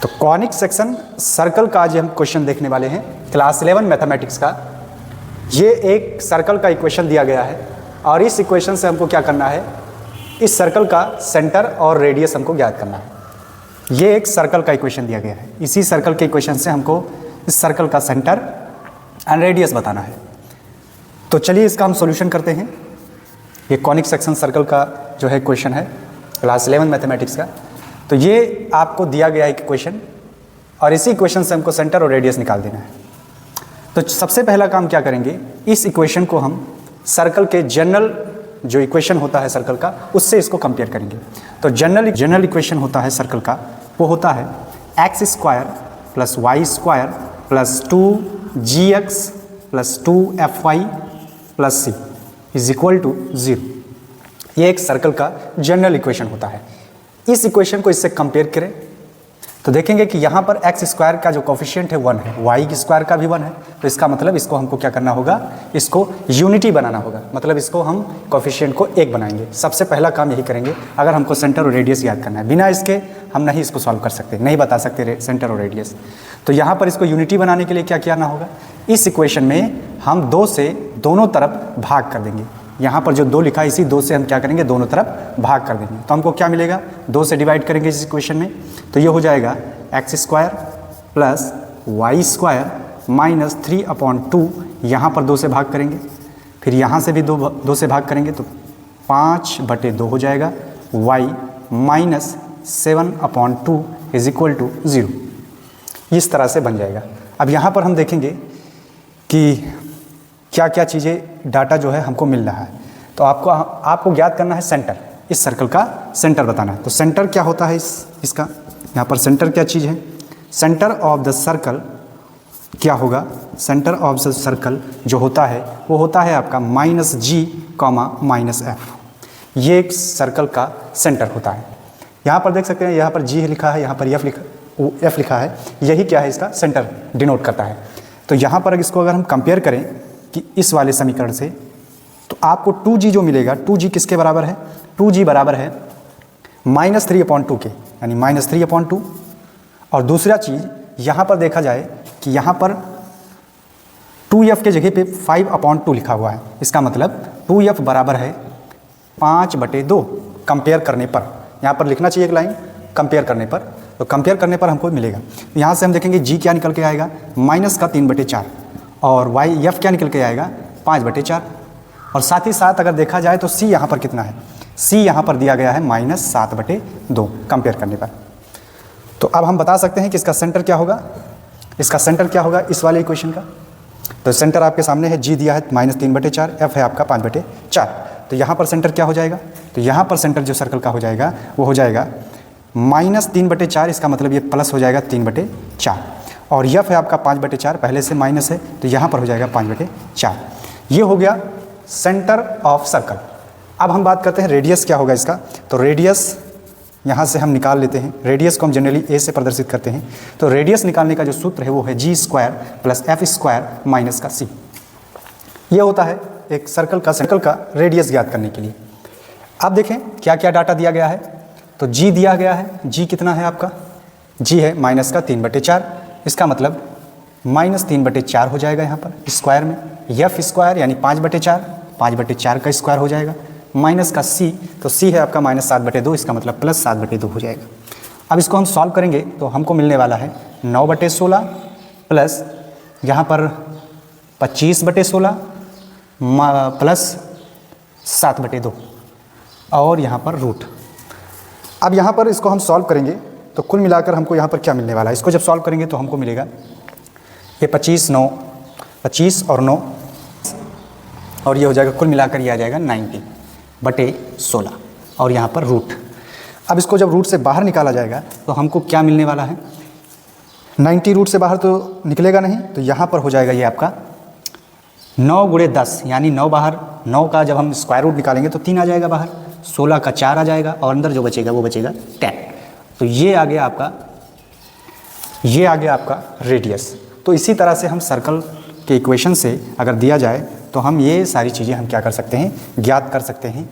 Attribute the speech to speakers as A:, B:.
A: तो conic section circle का आज हम क्वेश्चन देखने वाले हैं क्लास 11 मैथमेटिक्स का। ये एक सर्कल का इक्वेशन दिया गया है और इस इक्वेशन से हमको क्या करना है, इस सर्कल का सेंटर और रेडियस हमको ज्ञात करना है। ये एक सर्कल का इक्वेशन दिया गया है, इसी सर्कल के इक्वेशन से हमको इस सर्कल का सेंटर एंड रेडियस बताना है। तो चलिए इसका हम सॉल्यूशन करते हैं। ये कॉनिक सेक्शन सर्कल का जो है क्वेश्चन है क्लास 11 मैथमेटिक्स का। तो ये आपको दिया गया है क्वेश्चन और इसी इक्वेशन से हमको सेंटर और रेडियस निकाल देना है। तो सबसे पहला काम क्या करेंगे, इस इक्वेशन को हम सर्कल के जनरल जो इक्वेशन होता है सर्कल का उससे इसको कंपेयर करेंगे। तो जनरल इक्वेशन होता है सर्कल का, वो होता है x square plus y square plus 2gx plus 2fy plus c is equal to 0। ये एक सर्कल का जनरल इक्वेशन होता है। इस इक्वेशन को इससे कंपेयर करें तो देखेंगे कि यहाँ पर एक्स स्क्वायर का जो कोफिशिएंट है 1 है, वाई स्क्वायर का भी 1 है। तो इसका मतलब इसको हमको क्या करना होगा, इसको यूनिटी बनाना होगा, मतलब इसको हम कोफिशिएंट को 1 बनाएंगे। सबसे पहला काम यही करेंगे अगर हमको सेंटर और रेडियस याद करना है। बिना इसके हम नहीं इसको सॉल्व कर सकते, नहीं बता सकते सेंटर और रेडियस। तो यहाँ पर इसको यूनिटी बनाने के लिए क्या करना होगा, इस इक्वेशन में हम 2 से दोनों तरफ भाग कर देंगे। यहाँ पर जो 2 लिखा है इसी 2 से हम क्या करेंगे, दोनों तरफ भाग कर देंगे। तो हमको क्या मिलेगा, 2 से डिवाइड करेंगे इस इक्वेशन में। तो ये हो जाएगा x square plus y square minus 3/2। यहाँ पर 2 से भाग करेंगे, फिर यहाँ से भी 2 से भाग करेंगे तो 5/2 हो जाएगा। Y minus 7/2 is equal to 0। इस तरह से बन जाएगा। अब यहाँ पर हम देखेंगे कि क्या क्या चीज़ें डाटा जो है हमको मिल रहा है। तो आपको ज्ञात करना है सेंटर, इस सर्कल का सेंटर बताना है। तो सेंटर क्या होता है इसका, यहाँ पर सेंटर क्या चीज़ है, सेंटर ऑफ द सर्कल क्या होगा, सेंटर ऑफ द सर्कल जो होता है वो होता है आपका -g, -f। ये एक सर्कल का सेंटर होता है। यहाँ पर देख सकते हैं, यहाँ पर g लिखा है, यहाँ पर f लिखा है। यही क्या है, इसका सेंटर डिनोट करता है। तो यहाँ पर इसको अगर हम कंपेयर करें कि इस वाले समीकरण से, तो आपको 2g जो मिलेगा, 2g किसके बराबर है, 2g बराबर है -3/2 के, यानी -3/2। और दूसरा चीज़ यहाँ पर देखा जाए कि यहाँ पर 2f के जगह पे 5/2 लिखा हुआ है। इसका मतलब 2f बराबर है 5/2 कंपेयर करने पर। यहाँ पर लिखना चाहिए एक लाइन कंपेयर करने पर, तो कंपेयर करने पर हमको मिलेगा। यहाँ से हम देखेंगे g क्या निकल के आएगा, -3/4, और वाई एफ क्या निकल के आएगा 5/4। और साथ ही साथ अगर देखा जाए तो c यहाँ पर कितना है, c यहाँ पर दिया गया है -7/2 कंपेयर करने पर। तो अब हम बता सकते हैं कि इसका सेंटर क्या होगा, इसका सेंटर क्या होगा इस वाले इक्वेशन का। तो सेंटर आपके सामने है, g दिया है -3/4, f है आपका 5/4। तो यहाँ पर सेंटर क्या हो जाएगा, तो यहाँ पर सेंटर जो सर्कल का हो जाएगा वो हो जाएगा -3/4। इसका मतलब ये प्लस हो जाएगा 3/4, और यफ है आपका 5/4, पहले से माइनस है तो यहाँ पर हो जाएगा 5/4। ये हो गया सेंटर ऑफ सर्कल। अब हम बात करते हैं रेडियस क्या होगा इसका। तो रेडियस यहाँ से हम निकाल लेते हैं, रेडियस को हम जनरली ए से प्रदर्शित करते हैं। तो रेडियस निकालने का जो सूत्र है वो है g² प्लस f² माइनस का c। ये होता है एक सर्कल का रेडियस ज्ञात करने के लिए। अब देखें क्या क्या डाटा दिया गया है। तो g दिया गया है, g कितना है आपका, g है -3/4। इसका मतलब -3/4 हो जाएगा यहाँ पर स्क्वायर में, एफ स्क्वायर यानी 5/4, 5/4 का स्क्वायर हो जाएगा, माइनस का c, तो c है आपका -7/2, इसका मतलब +7/2 हो जाएगा। अब इसको हम सॉल्व करेंगे तो हमको मिलने वाला है 9/16 प्लस यहाँ पर 25/16 प्लस 7/2 और यहाँ पर रूट। अब यहाँ पर इसको हम सॉल्व करेंगे तो कुल मिलाकर हमको यहाँ पर क्या मिलने वाला है, इसको जब सॉल्व करेंगे तो हमको मिलेगा ये 25 और 9, और ये हो जाएगा कुल मिलाकर ये आ जाएगा 90/16 और यहाँ पर रूट। अब इसको जब रूट से बाहर निकाला जाएगा तो हमको क्या मिलने वाला है, 90 रूट से बाहर तो निकलेगा नहीं, तो यहाँ पर हो जाएगा ये आपका 9 × 10 यानी 9 बाहर, 9 का जब हम स्क्वायर रूट निकालेंगे तो 3 आ जाएगा बाहर, 16 का 4 आ जाएगा और अंदर जो बचेगा वो बचेगा 10। तो ये आ गया आपका रेडियस। तो इसी तरह से हम सर्कल के इक्वेशन से अगर दिया जाए तो हम ये सारी चीज़ें हम क्या कर सकते हैं, ज्ञात कर सकते हैं